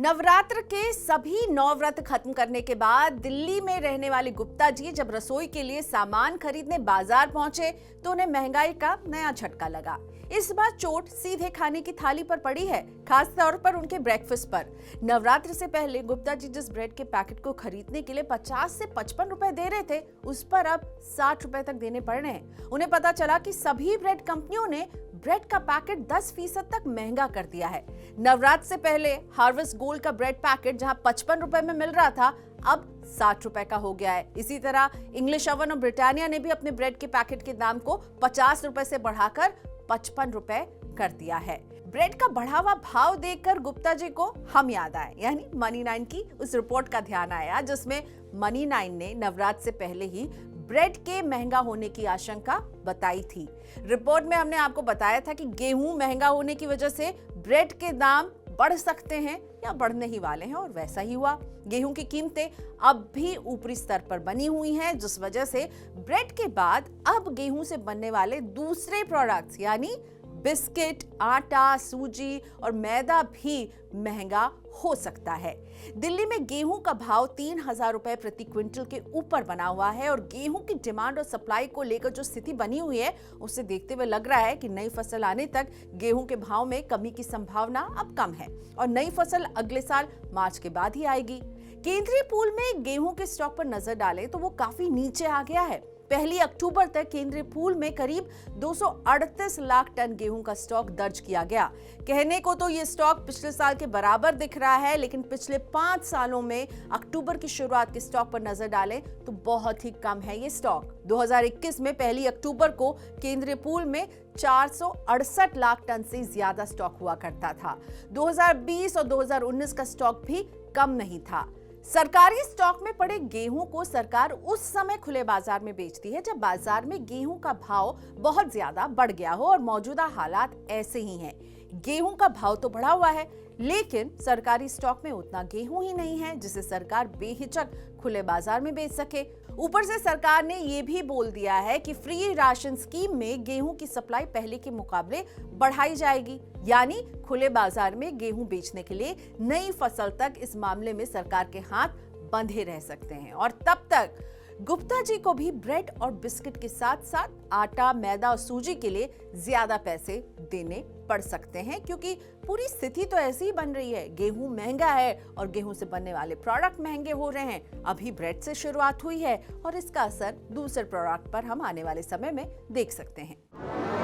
नवरात्र के सभी 9 व्रत खत्म करने के बाद दिल्ली में रहने वाले गुप्ता जी जब रसोई के लिए सामान खरीदने बाजार पहुंचे तो उन्हें महंगाई का नया झटका लगा। इस बार चोट सीधे खाने की थाली पर पड़ी है, खास तौर पर उनके ब्रेकफास्ट पर। नवरात्र से पहले गुप्ता जी जिस ब्रेड के पैकेट को खरीदने के लिए 50 से 55 रुपए दे रहे थे, उस पर अब 60 रुपए तक देने पड़ रहे हैं। उन्हें पता चला कि सभी ब्रेड कंपनियों ने ब्रेड का पैकेट 10% तक महंगा कर दिया है। नवरात्र से पहले हार्वेस्ट गोल्ड का ब्रेड पैकेट जहां 55 रुपए में मिल रहा था, अब 60 रुपए का हो गया है। इसी तरह इंग्लिश ओवन और ब्रिटानिया ने भी अपने ब्रेड के पैकेट के दाम को 50 रुपए से बढ़ाकर 55 रुपए कर दिया है। ब्रेड का बढ़ा हुआ भाव देखकर गुप्ता जी को हम याद आए, यानी मनी 9 की उस रिपोर्ट का ध्यान आया जिसमें मनी 9 ने नवरात्र से पहले ही ब्रेड के महंगा होने की आशंका बताई थी। रिपोर्ट में हमने आपको बताया था कि गेहूं महंगा होने की वजह से ब्रेड के दाम बढ़ सकते हैं या बढ़ने ही वाले हैं, और वैसा ही हुआ। गेहूं की कीमतें अब भी ऊपरी स्तर पर बनी हुई हैं, जिस वजह से ब्रेड के बाद अब गेहूं से बनने वाले दूसरे प्रोडक्ट्स यानी बिस्किट, आटा, सूजी और मैदा भी महंगा हो सकता है। दिल्ली में गेहूं का भाव 3,000 रुपए प्रति क्विंटल के ऊपर बना हुआ है और गेहूं की डिमांड और सप्लाई को लेकर जो स्थिति बनी हुई है, उसे देखते हुए लग रहा है कि नई फसल आने तक गेहूं के भाव में कमी की संभावना अब कम है और नई फसल अगले साल मार्च के बाद ही आएगी। केंद्रीय पूल में गेहूं के स्टॉक पर नजर डालें तो वो काफी नीचे आ गया है। 1 अक्टूबर तक केंद्रीय पूल में करीब 238 लाख टन गेहूं का स्टॉक दर्ज किया गया। कहने को तो ये स्टॉक पिछले साल के बराबर दिख रहा है, लेकिन पिछले 5 सालों में अक्टूबर की शुरुआत के स्टॉक पर नजर डालें तो बहुत ही कम है ये स्टॉक। 2021 में 1 अक्टूबर को केंद्रीय पूल में 468 लाख टन से ज्यादा स्टॉक हुआ करता था। 2020 और 2019 का स्टॉक भी कम नहीं था। सरकारी स्टॉक में पड़े गेहूं को सरकार उस समय खुले बाजार में बेचती है जब बाजार में गेहूं का भाव बहुत ज्यादा बढ़ गया हो, और मौजूदा हालात ऐसे ही हैं। गेहूं का भाव तो बढ़ा हुआ है, लेकिन सरकारी स्टॉक में उतना गेहूं ही नहीं है जिसे सरकार बेहिचक खुले बाजार में बेच सके। ऊपर से सरकार ने यह भी बोल दिया है कि फ्री राशन स्कीम में गेहूं की सप्लाई पहले के मुकाबले बढ़ाई जाएगी, यानी खुले बाजार में गेहूं बेचने के लिए नई फसल तक इस मामले में सरकार के हाथ बंधे रह सकते हैं। और तब तक गुप्ता जी को भी ब्रेड और बिस्किट के साथ साथ आटा, मैदा और सूजी के लिए ज्यादा पैसे देने पड़ सकते हैं, क्योंकि पूरी स्थिति तो ऐसी ही बन रही है। गेहूं महंगा है और गेहूं से बनने वाले प्रोडक्ट महंगे हो रहे हैं। अभी ब्रेड से शुरुआत हुई है और इसका असर दूसरे प्रोडक्ट पर हम आने वाले समय में देख सकते हैं।